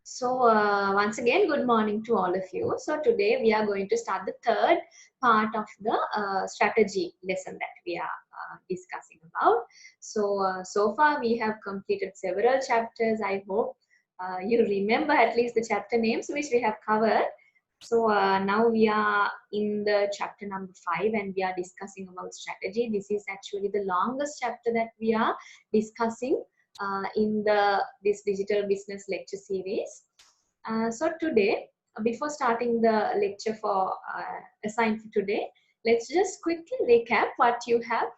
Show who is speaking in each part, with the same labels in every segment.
Speaker 1: Once again, good morning to all of you. So today we are going to start the third part of the strategy lesson that we are discussing about. So far we have completed several chapters. I hope you remember at least the chapter names which we have covered. Now we are in the chapter number 5 and we are discussing about strategy. This is actually the longest chapter that we are discussing in this digital business lecture series. So today, before starting the lecture for assigned for today, let's just quickly recap what you have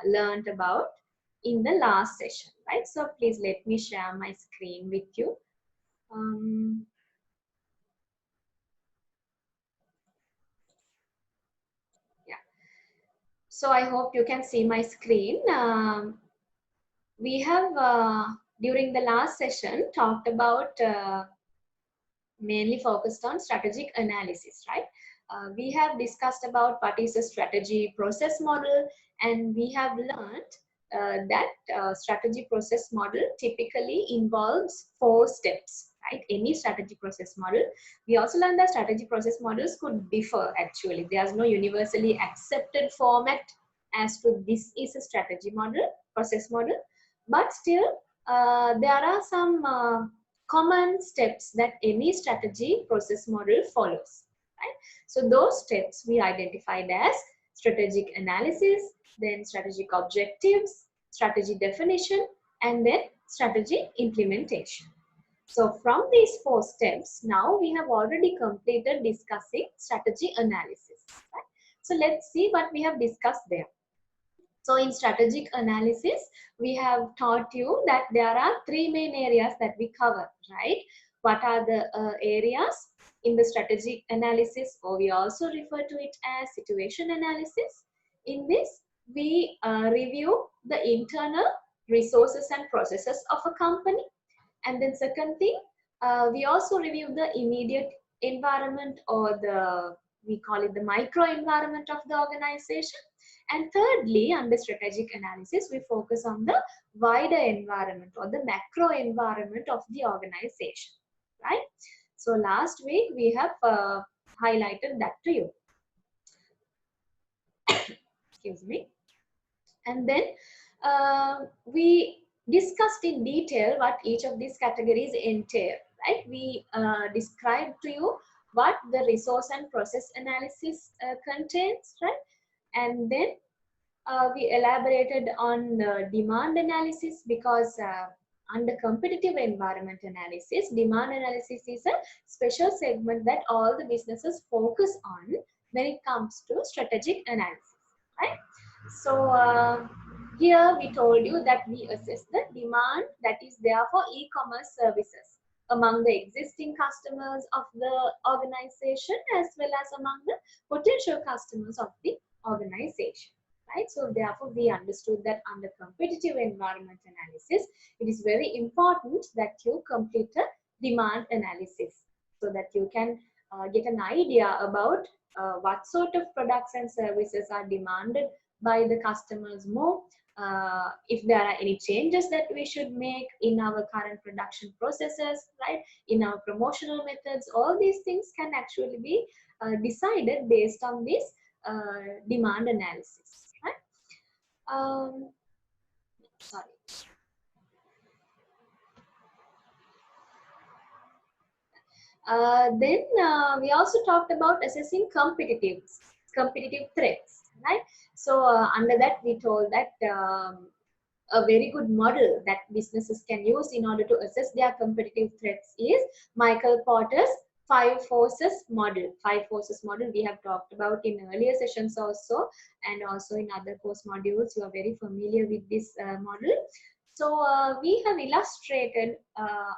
Speaker 1: learned about in the last session, right? So please let me share my screen with you. Yeah. So I hope you can see my screen. We have during the last session talked about mainly focused on strategic analysis, right? We have discussed about what is a strategy process model, and we have learned that strategy process model typically involves 4 steps, right? Any strategy process model. We also learned that strategy process models could differ actually. There's no universally accepted format as to this is a strategy model, process model, but still there are some common steps that any strategy process model follows, right? So those steps we identified as strategic analysis, then strategic objectives, strategy definition, and then strategy implementation. So from these 4 steps, now we have already completed discussing strategy analysis, right? So let's see what we have discussed there. So in strategic analysis, we have taught you that there are 3 main areas that we cover, right? What are the areas in the strategic analysis, or we also refer to it as situation analysis? In this, we review the internal resources and processes of a company. And then second thing, we also review the immediate environment, or we call it the micro environment of the organization. And thirdly, under strategic analysis, we focus on the wider environment or the macro environment of the organization, right? So last week we have highlighted that to you. Excuse me. And then we discussed in detail what each of these categories entail, right? We described to you what the resource and process analysis contains, right? And then we elaborated on demand analysis, because under competitive environment analysis, demand analysis is a special segment that all the businesses focus on when it comes to strategic analysis, right? So here we told you that we assess the demand that is there for e-commerce services among the existing customers of the organization as well as among the potential customers of the organization, right? So therefore we understood that under competitive environment analysis, it is very important that you complete a demand analysis so that you can get an idea about what sort of products and services are demanded by the customers more, if there are any changes that we should make in our current production processes, right, in our promotional methods. All these things can actually be decided based on this demand analysis, right? Sorry. Then we also talked about assessing competitive threats, right? So under that we told that a very good model that businesses can use in order to assess their competitive threats is Michael Porter's 5 forces model. 5 forces model we have talked about in earlier sessions also, and also in other course modules. You are very familiar with this model. So we have illustrated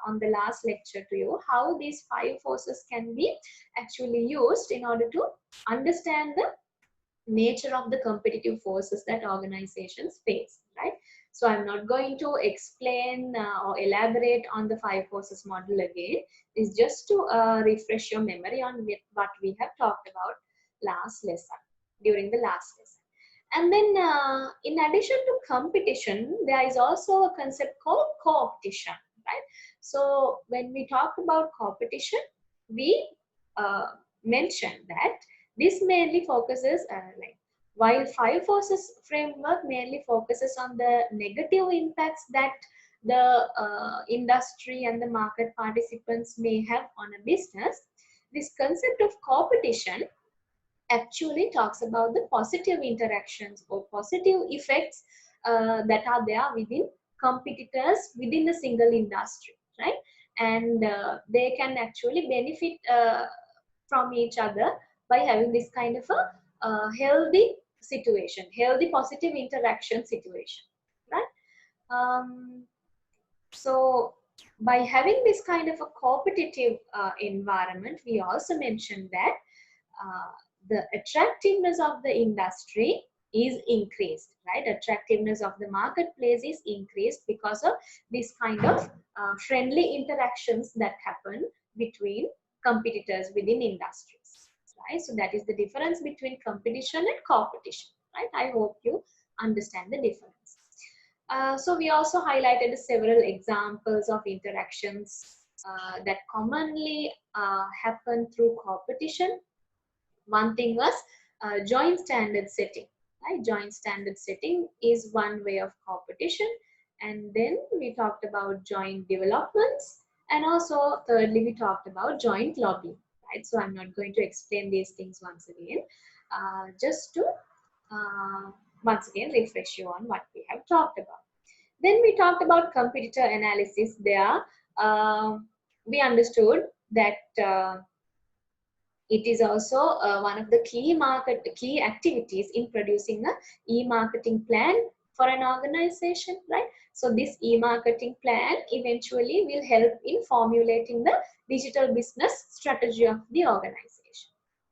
Speaker 1: on the last lecture to you how these 5 forces can be actually used in order to understand the nature of the competitive forces that organizations face, right? So I'm not going to explain or elaborate on the 5 forces model again. It's just to refresh your memory on what we have talked about during the last lesson. And then in addition to competition, there is also a concept called co-opetition, right? So when we talk about competition, we mentioned that this mainly focuses like while five forces framework mainly focuses on the negative impacts that the industry and the market participants may have on a business, this concept of competition actually talks about the positive interactions or positive effects that are there within competitors within a single industry, right? And they can actually benefit from each other by having this kind of a healthy situation, healthy positive interaction situation, right? Um, so by having this kind of a competitive environment, we also mentioned that uh, the attractiveness of the industry is increased, right? Attractiveness of the marketplace is increased because of this kind of friendly interactions that happen between competitors within industries, right? So that is the difference between competition and competition, right? I hope you understand the difference. So we also highlighted several examples of interactions that commonly happen through competition. One thing was joint standard setting, right? Joint standard setting is one way of competition. And then we talked about joint developments. And also, thirdly, we talked about joint lobbying, right? So I'm not going to explain these things once again, just to uh, once again refresh you on what we have talked about. Then we talked about competitor analysis there. We understood that it is also one of the key activities in producing a e-marketing plan for an organization, right? So this e-marketing plan eventually will help in formulating the digital business strategy of the organization,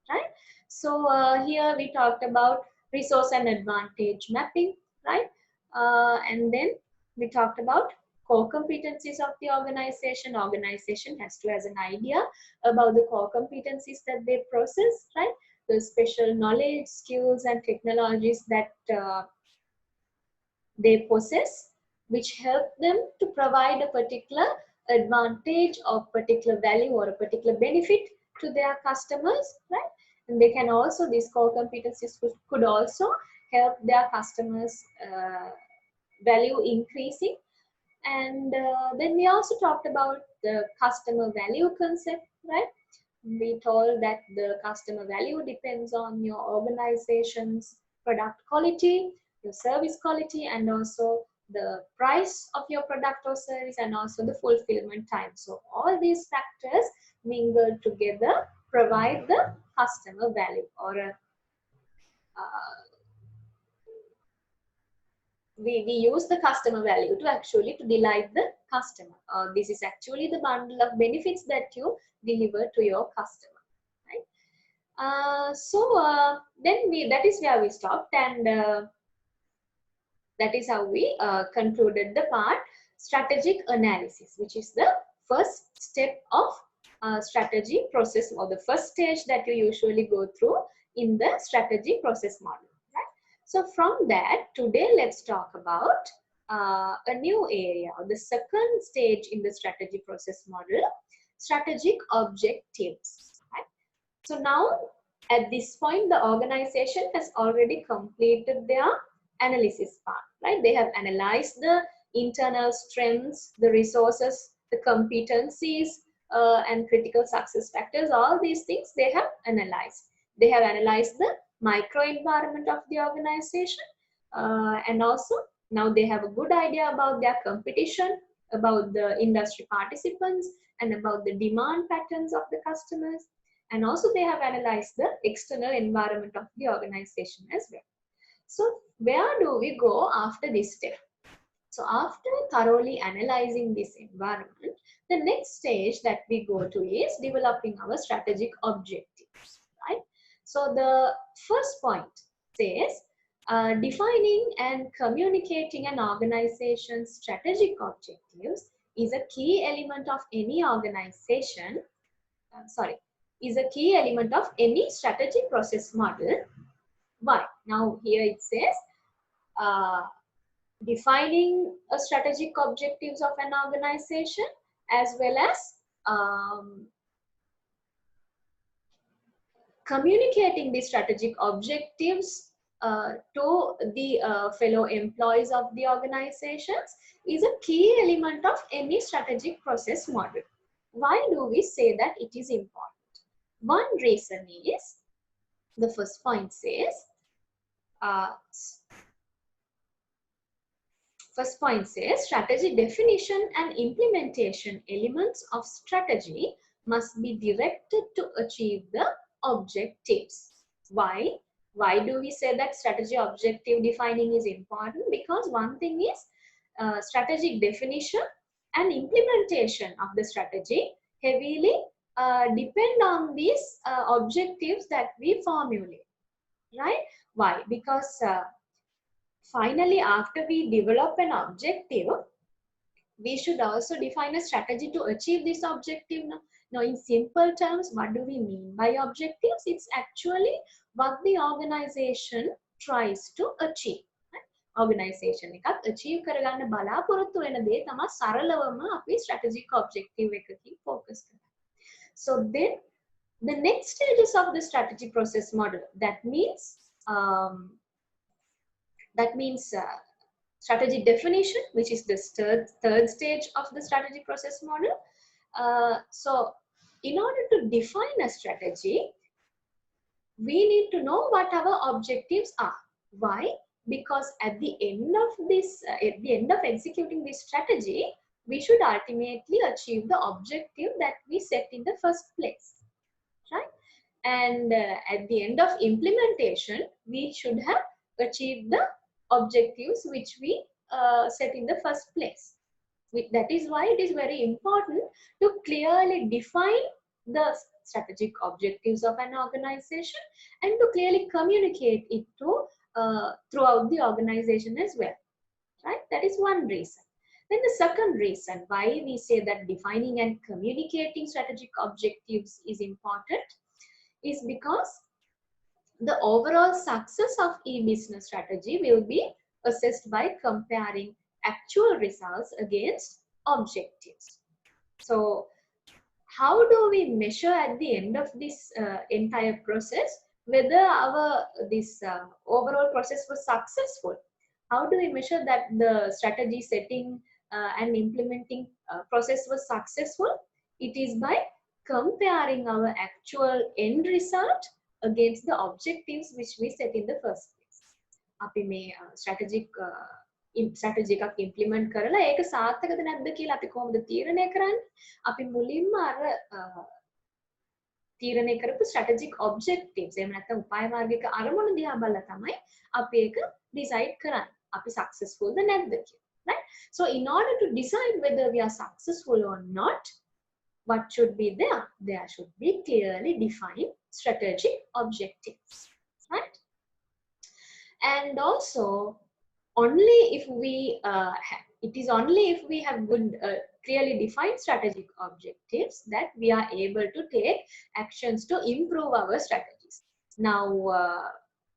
Speaker 1: right? So here we talked about resource and advantage mapping, right? And then we talked about core competencies of the organization. Organization has to has an idea about the core competencies that they process, right? The special knowledge, skills, and technologies that they possess, which help them to provide a particular advantage or particular value or a particular benefit to their customers, right? And they can also, these core competencies could also help their customers value increasing. And then we also talked about the customer value concept, right? We told that the customer value depends on your organization's product quality, your service quality, and also the price of your product or service, and also the fulfillment time. So all these factors mingled together provide the customer value, or we use the customer value to actually to delight the customer. This is actually the bundle of benefits that you deliver to your customer, right? Then that is where we stopped, and that is how we concluded the part strategic analysis, which is the first step of strategy process, or the first stage that you usually go through in the strategy process model, right? So from that, today let's talk about a new area, or the second stage in the strategy process model, strategic objectives, right? So now at this point, the organization has already completed their analysis part, right? They have analyzed the internal strengths, the resources, the competencies, and critical success factors. All these things they have analyzed. They have analyzed the micro environment of the organization, and also now they have a good idea about their competition, about the industry participants, and about the demand patterns of the customers. And also they have analyzed the external environment of the organization as well. So where do we go after this step? So after thoroughly analyzing this environment, the next stage that we go to is developing our strategic objectives, right? So the first point says defining and communicating an organization's strategic objectives is a key element of any organization, is a key element of any strategy process model. Why? Now here it says uh, defining a strategic objectives of an organization as well as communicating the strategic objectives to the fellow employees of the organizations is a key element of any strategic process model. Why do we say that it is important? One reason is, the first point says, uh, strategy definition and implementation elements of strategy must be directed to achieve the objectives. Why? Why do we say that strategy objective defining is important? Because one thing is strategic definition and implementation of the strategy heavily depend on these objectives that we formulate, right? Why? Because finally, after we develop an objective, we should also define a strategy to achieve this objective. Now, in simple terms, what do we mean by objectives? It's actually what the organization tries to achieve. Organisation එකක් achieve කරගන්න බලාපොරොත්තු වෙන දේ තමයි සරලවම අපි strategic objective එකකින් focus කරන්නේ. So then the next stages of the strategy process model, that means strategy definition, which is the third stage of the strategy process model. So in order to define a strategy, we need to know what our objectives are. Why? Because at the end of executing this strategy, we should ultimately achieve the objective that we set in the first place, right? And at the end of implementation, we should have achieved the objectives which we set in the first place. That is why it is very important to clearly define the strategic objectives of an organization and to clearly communicate it to throughout the organization as well, right? That is one reason. Then the second reason why we say that defining and communicating strategic objectives is important is because the overall success of e-business strategy will be assessed by comparing actual results against objectives. So how do we measure at the end of this entire process whether our overall process was successful? How do we measure that the strategy setting and implementing process was successful? It is by comparing our actual end result against the objectives which we set in the first place. අපි මේ strategic strategy එකක් implement කරලා ඒක සාර්ථකද නැද්ද කියලා අපි කොහොමද තීරණය කරන්නේ? අපි මුලින්ම අර තීරණය කරපු strategic objectives එහෙම නැත්නම් උපාය මාර්ගික අරමුණු දිහා බලලා තමයි අපි ඒක decide කරන්නේ. අපි successful ද නැද්ද කියලා, right? So in order to decide whether we are successful or not, what should be there? There should be clearly defined strategic objectives, right? And also, only if we it is only if we have good clearly defined strategic objectives that we are able to take actions to improve our strategies. Now,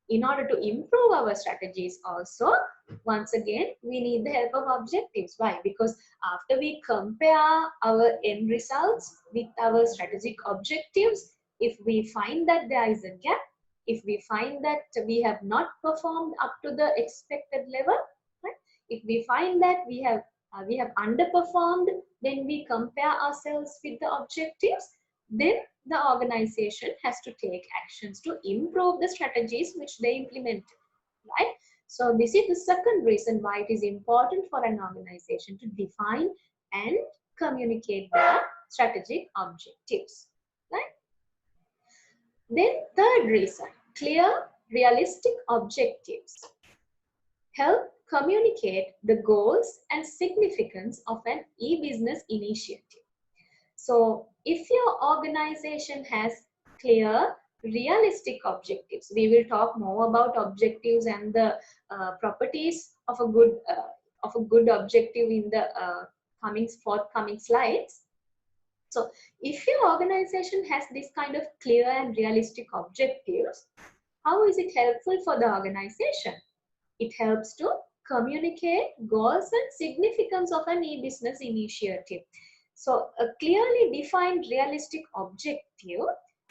Speaker 1: in order to improve our strategies also, once again, we need the help of objectives. Why? Because after we compare our end results with our strategic objectives, if we find that there is a gap, if we find that we have not performed up to the expected level, right? If we find that we have underperformed when we compare ourselves with the objectives, then the organization has to take actions to improve the strategies which they implement, right? So this is the second reason why it is important for an organization to define and communicate their strategic objectives, right? Then third reason, clear, realistic objectives help communicate the goals and significance of an e-business initiative. So if your organization has clear, realistic objectives, we will talk more about objectives and the properties of a good objective in the forthcoming slides. So if your organization has this kind of clear and realistic objectives, how is it helpful for the organization? It helps to communicate goals and significance of an e-business initiative. So a clearly defined realistic objective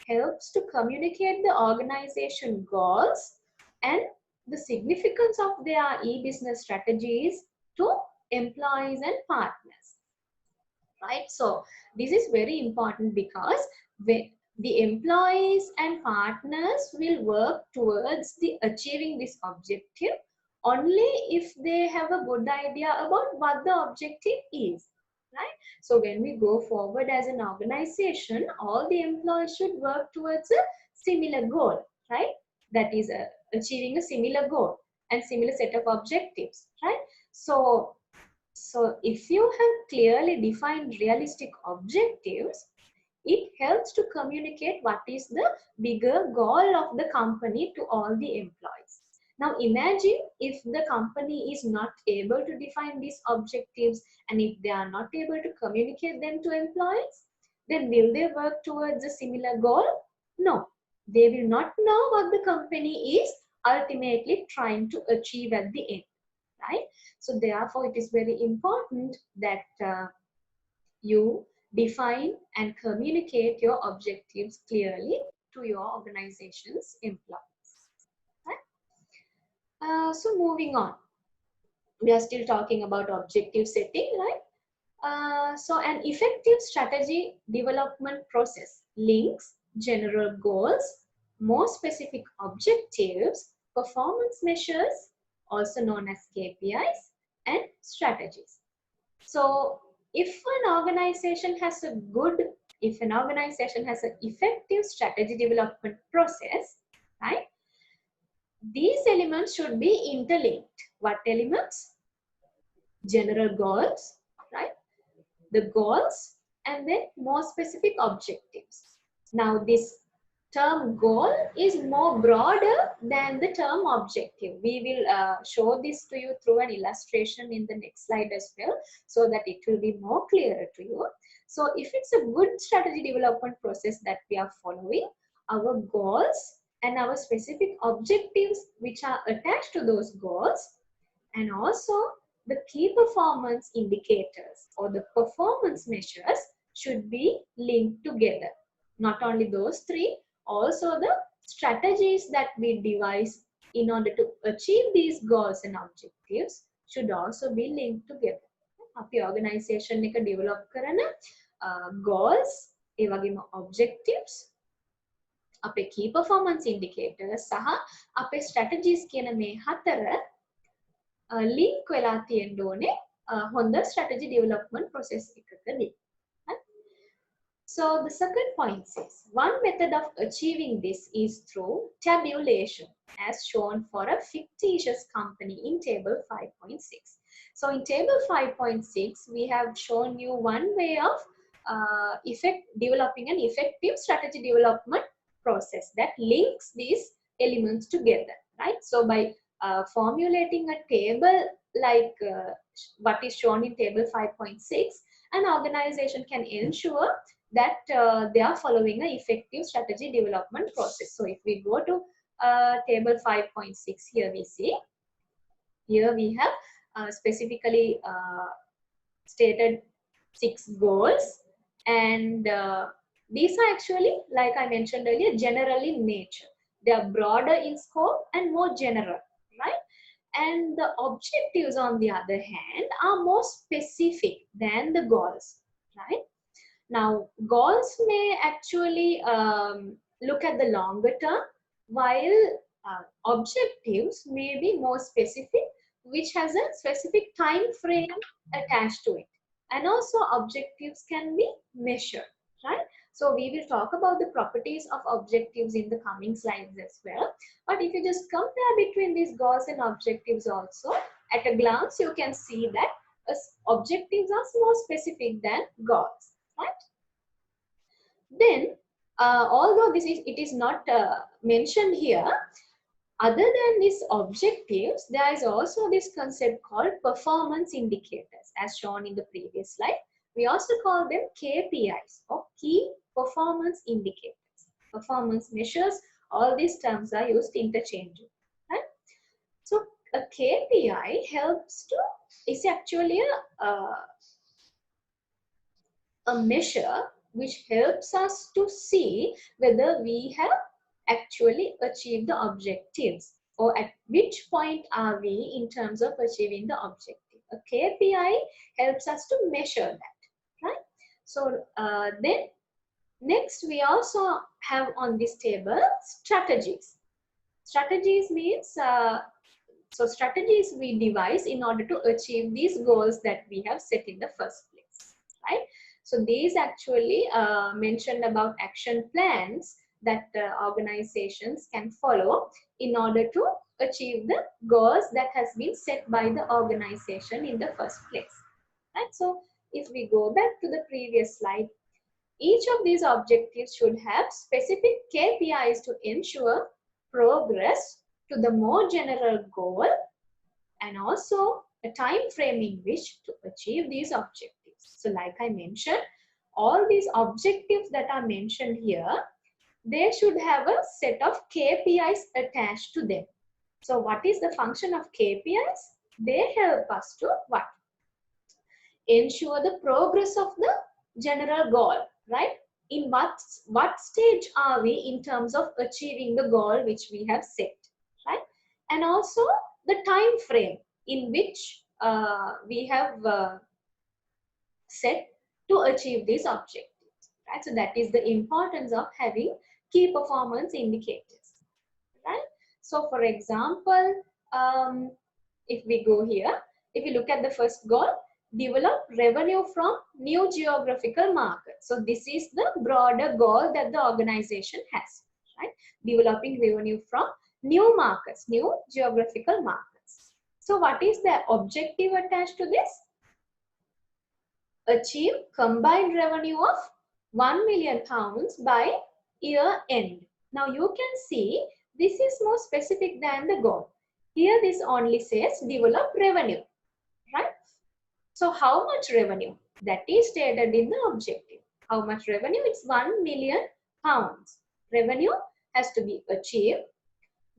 Speaker 1: helps to communicate the organization goals and the significance of their e-business strategies to employees and partners, right? So this is very important because the employees and partners will work towards the achieving this objective only if they have a good idea about what the objective is, right? So when we go forward as an organization, all the employees should work towards a similar goal, right? That is achieving a similar goal and similar set of objectives, right? So if you have clearly defined realistic objectives, it helps to communicate what is the bigger goal of the company to all the employees. Now imagine if the company is not able to define these objectives, and if they are not able to communicate them to employees, then will they work towards a similar goal? No, they will not know what the company is ultimately trying to achieve at the end, right? So therefore, it is very important that you define and communicate your objectives clearly to your organization's employees. Right? So moving on, we are still talking about objective setting, right? So an effective strategy development process links general goals, more specific objectives, performance measures, also known as KPIs, and strategies. So if an organization has an effective strategy development process, right? These elements should be interlinked. What elements? General goals, right? The goals and then more specific objectives. Now this term goal is more broader than the term objective. We will show this to you through an illustration in the next slide as well, so that it will be more clearer to you. So if it's a good strategy development process that we are following, our goals and our specific objectives which are attached to those goals, and also the key performance indicators or the performance measures should be linked together. Not only those three, also the strategies that we devise in order to achieve these goals and objectives should also be linked together. අපි organization එක develop කරන goals ඒ වගේම objectives අපේ key performance indicators සහ අපේ strategies කියන මේ හතර link වෙලා තියෙන්න ඕනේ හොඳ strategy development process එකකදී. So the second point says, one method of achieving this is through tabulation, as shown for a fictitious company in table 5.6. So in table 5.6, we have shown you one way of developing an effective strategy development process that links these elements together, right? So by formulating a table like what is shown in table 5.6, an organization can ensure that they are following an effective strategy development process. So if we go to table 5.6, here we see, here we have specifically stated 6 goals, and these are actually, like I mentioned earlier, general in nature. They are broader in scope and more general, right? And the objectives, on the other hand, are more specific than the goals, right? Now, goals may actually look at the longer term, while objectives may be more specific, which has a specific time frame attached to it. And also objectives can be measured, right? So we will talk about the properties of objectives in the coming slides as well. But if you just compare between these goals and objectives also, at a glance, you can see that objectives are more specific than goals, right? Then, although it is not mentioned here, other than these objectives, there is also this concept called performance indicators, as shown in the previous slide. We also call them KPIs, or key performance indicators. Performance measures, all these terms are used interchangeably, right? So a KPI is actually a a measure which helps us to see whether we have actually achieved the objectives, or at which point are we in terms of achieving the objective. A KPI helps us to measure that, right? So then next we also have on this table strategies. Strategies means so strategies we devise in order to achieve these goals that we have set in the first place, right? So these actually mentioned about action plans that organizations can follow in order to achieve the goals that has been set by the organization in the first place, right? So if we go back to the previous slide, each of these objectives should have specific KPIs to ensure progress to the more general goal, and also a time frame in which to achieve these objectives. So like I mentioned, all these objectives that are mentioned here, they should have a set of KPIs attached to them. So what is the function of KPIs? They help us to what? Ensure the progress of the general goal, right? In what stage are we in terms of achieving the goal which we have set, right? And also the time frame in which we have set to achieve these objectives, right? So that is the importance of having key performance indicators, right? So for example, if we go here, if we look at the first goal, develop revenue from new geographical markets. So this is the broader goal that the organization has, right? Developing revenue from new markets, new geographical markets. So what is the objective attached to this? Achieve combined revenue of £1 million by year end. Now you can see this is more specific than the goal. Here this only says develop revenue, right? So how much revenue? That is stated in the objective. How much revenue? It's £1 million. Revenue has to be achieved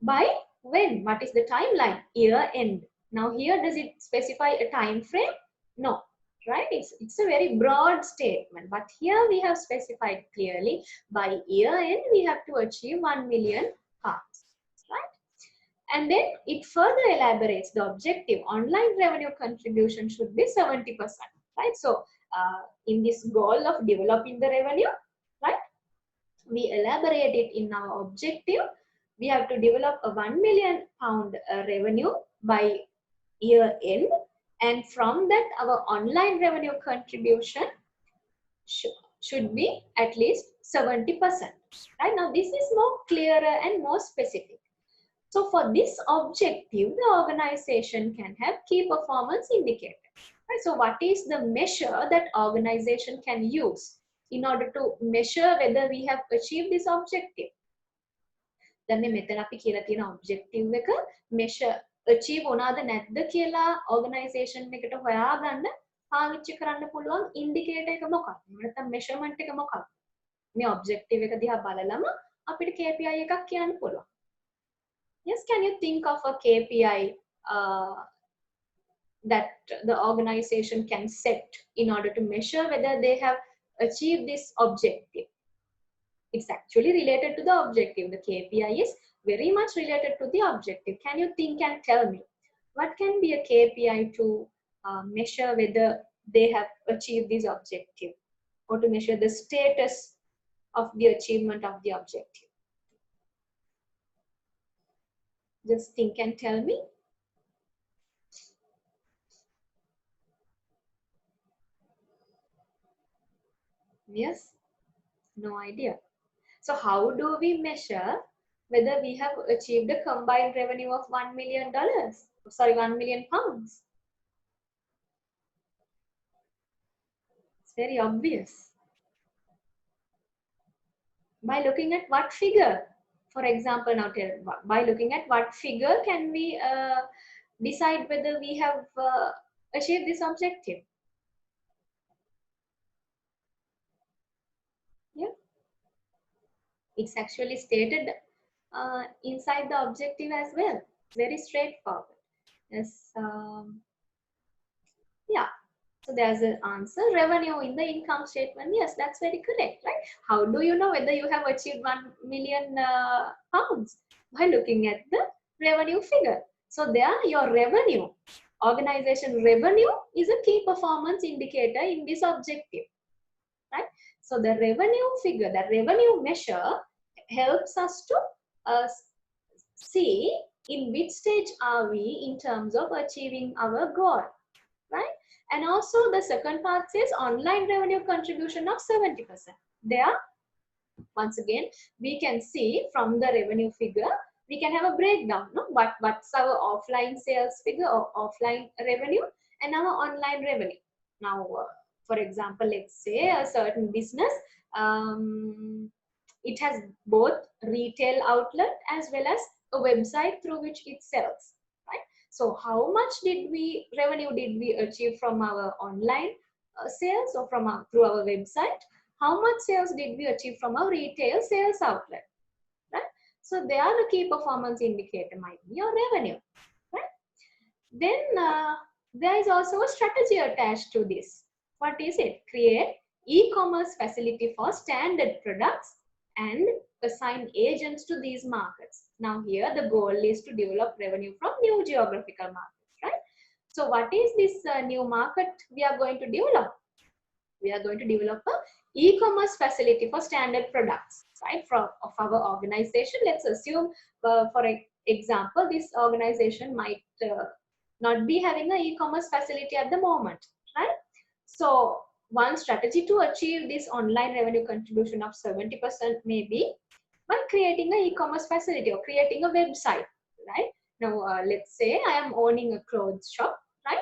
Speaker 1: by when? What is the timeline? Year end. Now here does it specify a time frame? No, right? It's a very broad statement, but here we have specified clearly by year end we have to achieve £1 million, right? And then it further elaborates the objective. Online revenue contribution should be 70%, right? So in this goal of developing the revenue, right, we elaborate it in our objective. We have to develop a £1 million revenue by year end, and from that our online revenue contribution should be at least 70%, right? Now this is more clearer and more specific. So for this objective, the organization can have key performance indicators, right? So what is the measure that organization can use in order to measure whether we have achieved this objective? දැන් මේ මෙතන අපි කියලා තියෙන objective එක measure achieve වුණාද නැද්ද කියලා organization එකට හොයාගන්න පාවිච්චි කරන්න පුළුවන් indicator එක මොකක්ද? එහෙම නැත්නම් measurement එක මොකක්ද? මේ objective එක දිහා බලලම අපිට KPI එකක් කියන්න පුළුවන්. Yes, can you think of a KPI that the organization can set in order to measure whether they have achieved this objective? It's actually related to the objective. The KPI is very much related to the objective. Can you think and tell me what can be a KPI to measure whether they have achieved this objective, or to measure the status of the achievement of the objective? Just think and tell me. Yes, no idea. So how do we measure whether we have achieved a combined revenue of $1 million? Sorry, £1 million. It's very obvious. By looking at what figure? For example, now by looking at what figure can we decide whether we have achieved this objective? Yeah, it's actually stated inside the objective as well. Very straightforward. Yes. Yeah. So there's an answer, revenue in the income statement. Yes, that's very correct, right? How do you know whether you have achieved 1 million pounds? By looking at the revenue figure. So there, your revenue, organization revenue is a key performance indicator in this objective, right? So the revenue figure, the revenue measure helps us to uh, see in which stage are we in terms of achieving our goal, right? And also the second part says online revenue contribution of 70%. There, once again, we can see from the revenue figure, we can have a breakdown, no? What's our offline sales figure or offline revenue and our online revenue. Now, for example, let's say a certain business, it has both retail outlet as well as a website through which it sells, right? So how much revenue did we achieve from our online sales or from through our website? How much sales did we achieve from our retail sales outlet, right? So they are the key performance indicator, might be your revenue, right? Then there is also a strategy attached to this. What is it? Create e-commerce facility for standard products and assign agents to these markets. Now here the goal is to develop revenue from new geographical markets, right? So what is this new market we are going to develop? We are going to develop a e-commerce facility for standard products, right, from of our organization. Let's assume, for example, this organization might not be having an e-commerce facility at the moment, right? So one strategy to achieve this online revenue contribution of 70% may be by creating an e-commerce facility or creating a website, right? Now, let's say I am owning a clothes shop, right?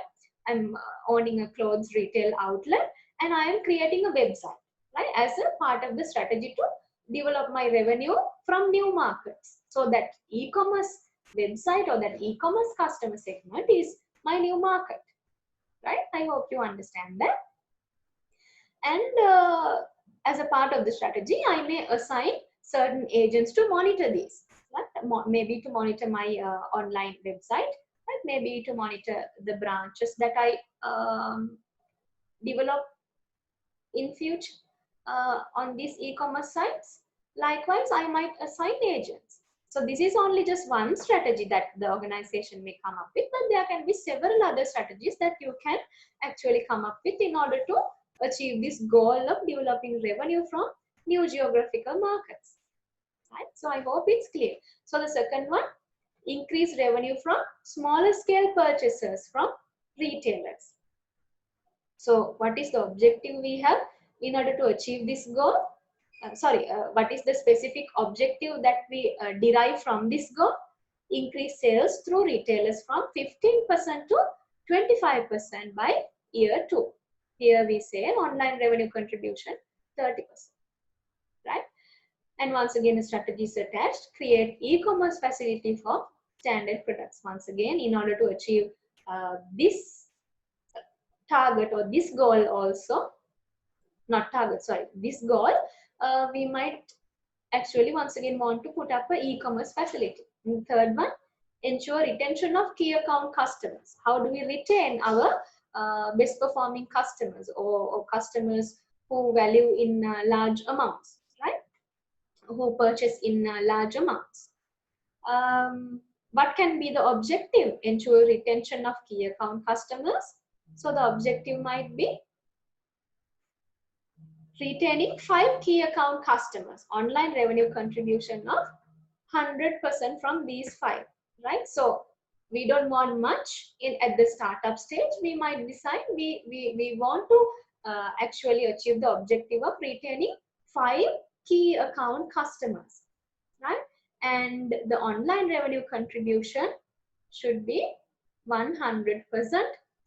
Speaker 1: I'm owning a clothes retail outlet and I am creating a website, right? As a part of the strategy to develop my revenue from new markets. So that e-commerce website or that e-commerce customer segment is my new market, right? I hope you understand that. And as a part of the strategy, I may assign certain agents to monitor these, right? Maybe to monitor my online website, right? Maybe to monitor the branches that I develop in future on these e-commerce sites. Likewise, I might assign agents. So this is only just one strategy that the organization may come up with, but there can be several other strategies that you can actually come up with in order to achieve this goal of developing revenue from new geographical markets. Right? So I hope it's clear. So the second one, increase revenue from smaller scale purchases from retailers. So what is the objective we have in order to achieve this goal? What is the specific objective that we derive from this goal? Increase sales through retailers from 15% to 25% by year 2. Here we say online revenue contribution 30%, right? And once again, the strategy is attached. Create e-commerce facility for standard products. Once again, in order to achieve this target or this goal also, not target, sorry, this goal, we might actually once again want to put up an e-commerce facility. And the third one, ensure retention of key account customers. How do we retain our best performing customers or customers who value in large amounts, right? Who purchase in large amounts. What can be the objective? Ensure retention of key account customers. So the objective might be retaining 5 key account customers, online revenue contribution of 100% from these 5, right? So we don't want much at the startup stage. We might decide we want to actually achieve the objective of retaining 5 key account customers, right? And the online revenue contribution should be 100%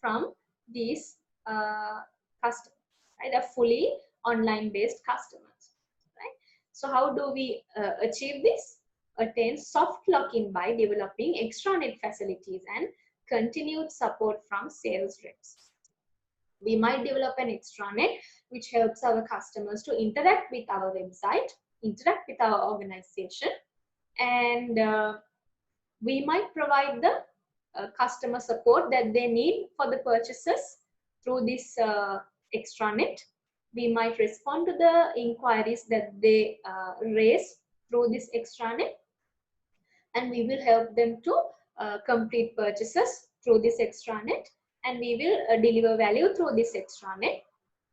Speaker 1: from these customers, right? A fully online based customers, right? So how do we achieve this? Attain soft lock-in by developing extranet facilities and continued support from sales reps. We might develop an extranet which helps our customers to interact with our website, interact with our organization, and we might provide the customer support that they need for the purchases through this extranet. We might respond to the inquiries that they raise through this extranet, and we will help them to complete purchases through this extranet, and we will deliver value through this extranet,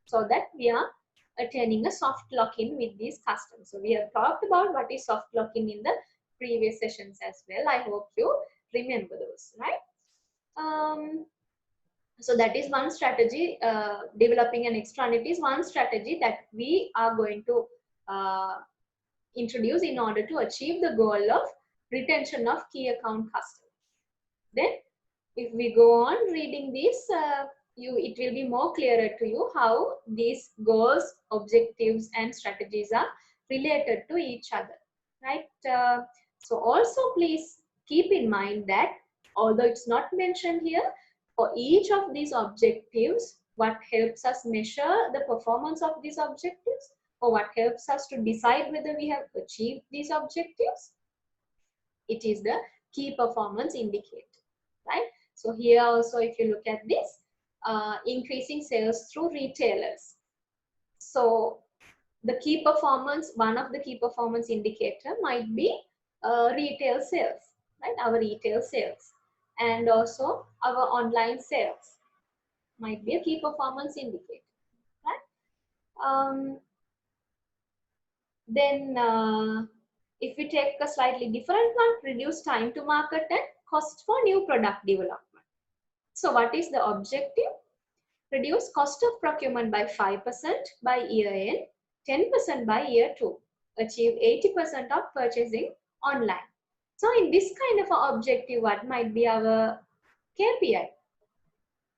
Speaker 1: so that we are attaining a soft lock-in with these customers. So we have talked about what is soft lock-in in the previous sessions as well. I hope you remember those, right? So that is one strategy. Developing an extranet is one strategy that we are going to introduce in order to achieve the goal of retention of key account customers. Then if we go on reading this, it will be more clearer to you how these goals, objectives, and strategies are related to each other, right? So also please keep in mind that although it's not mentioned here, for each of these objectives, what helps us measure the performance of these objectives, or what helps us to decide whether we have achieved these objectives, it is the key performance indicator, right? So here also, if you look at this, increasing sales through retailers. So the key performance, one of the key performance indicator might be retail sales, right? Our retail sales, and also our online sales might be a key performance indicator, right? Then if we take a slightly different one, reduce time to market and cost for new product development. So what is the objective? Reduce cost of procurement by 5% by year end, 10% by year 2. Achieve 80% of purchasing online. So in this kind of an objective, what might be our KPI?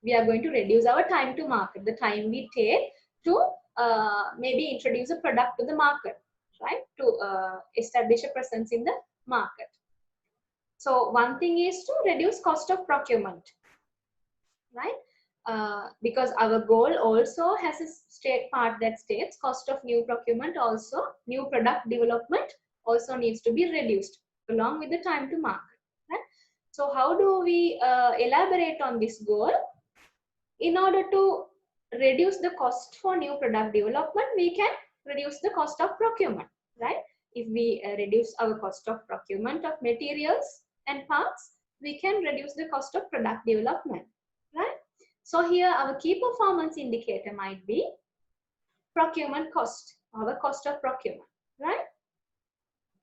Speaker 1: We are going to reduce our time to market, the time we take to maybe introduce a product to the market, right? To establish a presence in the market. So one thing is to reduce cost of procurement, right? Because our goal also has a state part that states cost of new procurement, also new product development also needs to be reduced along with the time to market, right? So how do we elaborate on this goal? In order to reduce the cost for new product development, we can reduce the cost of procurement, right? If we reduce our cost of procurement of materials and parts, we can reduce the cost of product development, right? So here our key performance indicator might be procurement cost, our cost of procurement, right?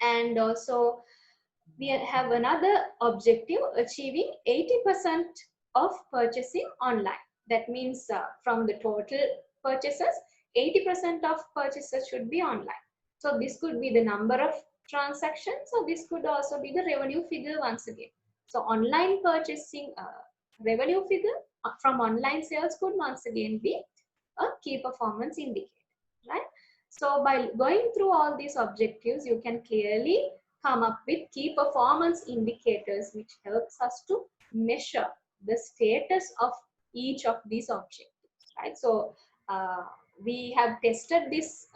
Speaker 1: And also we have another objective, achieving 80% of purchasing online. That means from the total purchases, 80% of purchases should be online. So this could be the number of transactions. So this could also be the revenue figure once again. So online purchasing revenue figure from online sales could once again be a key performance indicator, right? So by going through all these objectives, you can clearly come up with key performance indicators which helps us to measure the status of each of these objectives, right? So we have tested this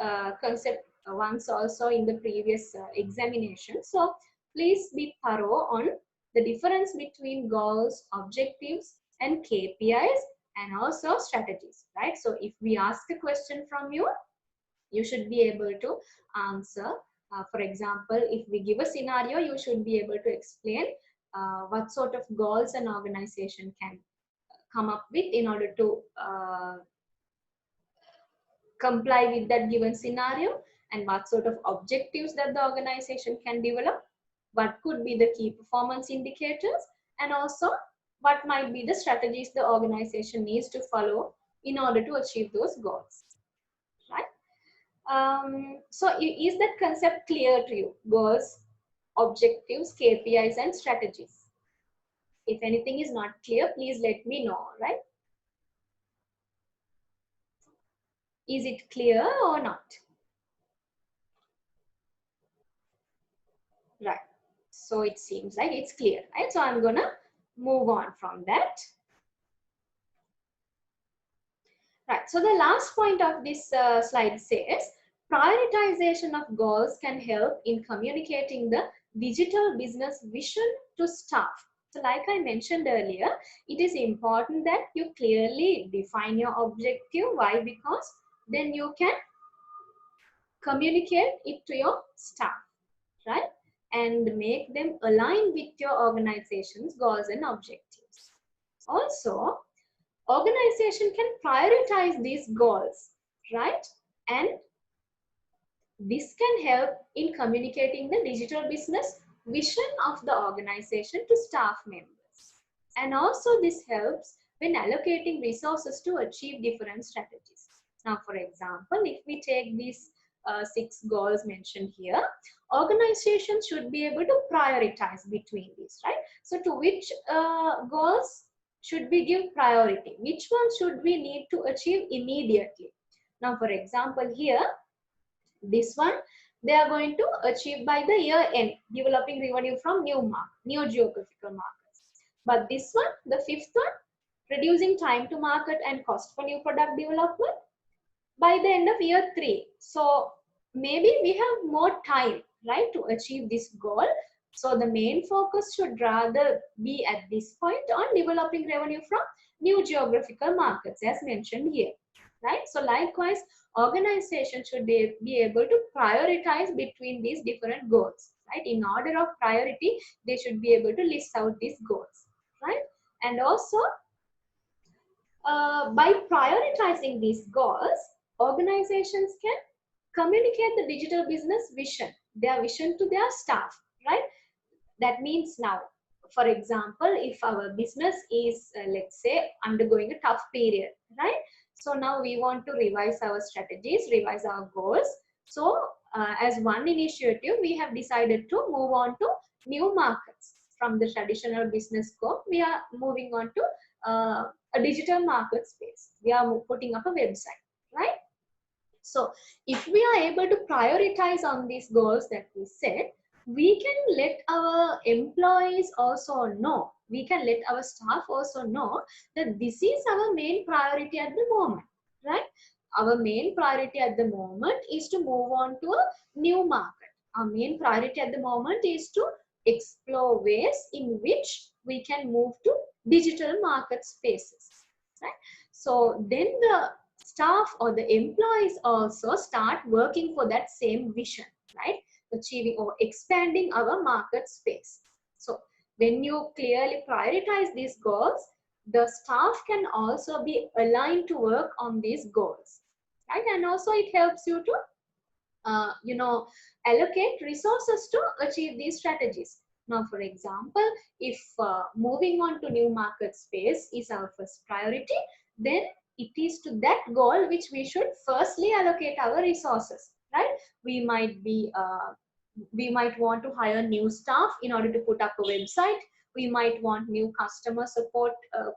Speaker 1: concept once also in the previous examination. So please be thorough on the difference between goals, objectives, and KPIs, and also strategies, right? So if we ask a question from you, you should be able to answer. For example, if we give a scenario, you should be able to explain what sort of goals an organization can come up with in order to comply with that given scenario, and what sort of objectives that the organization can develop, what could be the key performance indicators, and also what might be the strategies the organization needs to follow in order to achieve those goals, right? So is that concept clear to you? Goals, objectives, KPIs, and strategies. If anything is not clear, please let me know, right? Is it clear or not? Right. So it seems like it's clear, right? So I'm gonna move on from that. Right. So the last point of this slide says, prioritization of goals can help in communicating the digital business vision to staff. So like I mentioned earlier, it is important that you clearly define your objective. Why? Because then you can communicate it to your staff, right? And make them align with your organization's goals and objectives. Also, organization can prioritize these goals, right? And this can help in communicating the digital business vision of the organization to staff members. And also this helps when allocating resources to achieve different strategies. Now, for example, if we take these 6 goals mentioned here, organizations should be able to prioritize between these, right? So to which goals should we give priority? Which ones should we need to achieve immediately? Now, for example, here, this one, they are going to achieve by the year end, developing revenue from new geographical markets. But this one, the fifth one, reducing time to market and cost for new product development by the end of year 3. So maybe we have more time, right, to achieve this goal. So the main focus should rather be at this point on developing revenue from new geographical markets, as mentioned here, right? So likewise, organizations should be able to prioritize between these different goals, right? In order of priority, they should be able to list out these goals, right? And also, by prioritizing these goals, organizations can communicate the digital business vision, their vision to their staff, right? That means now, for example, if our business is, let's say, undergoing a tough period, right? So now we want to revise our strategies, revise our goals. So as one initiative, we have decided to move on to new markets. From the traditional business scope, we are moving on to a digital market space. We are putting up a website, right? So if we are able to prioritize on these goals that we set, we can let our employees also know, we can let our staff also know that this is our main priority at the moment, right? Our main priority at the moment is to move on to a new market. Our main priority at the moment is to explore ways in which we can move to digital market spaces, right? So then the staff or the employees also start working for that same vision, right? Achieving or expanding our market space. So when you clearly prioritize these goals, the staff can also be aligned to work on these goals, right? And also it helps you to allocate resources to achieve these strategies. Now, for example, if moving on to new market space is our first priority, then it is to that goal which we should firstly allocate our resources, right? We might be we might want to hire new staff in order to put up a website. We might want new customer support,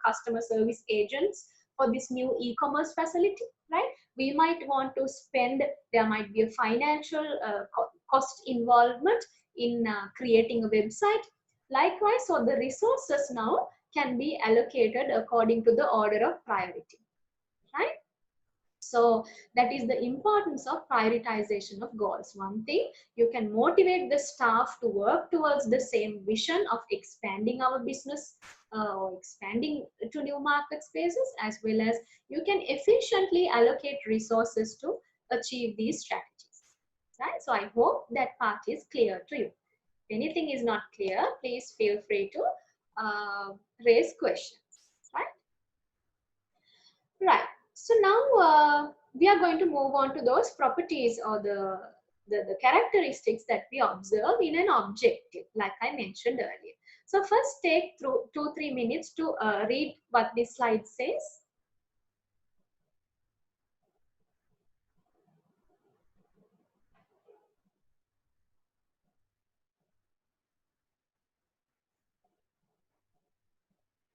Speaker 1: customer service agents for this new e-commerce facility, right? We might want to spend, there might be a financial cost involvement in creating a website. Likewise, so the resources now can be allocated according to the order of priority, right? So that is the importance of prioritization of goals. One thing, you can motivate the staff to work towards the same vision of expanding our business or expanding to new market spaces, as well as you can efficiently allocate resources to achieve these strategies, right? So I hope that part is clear to you. If anything is not clear, please feel free to raise questions, right? Right. So now we are going to move on to those properties or the characteristics that we observe in an objective, like I mentioned earlier. So first take through 2-3 minutes to read what this slide says.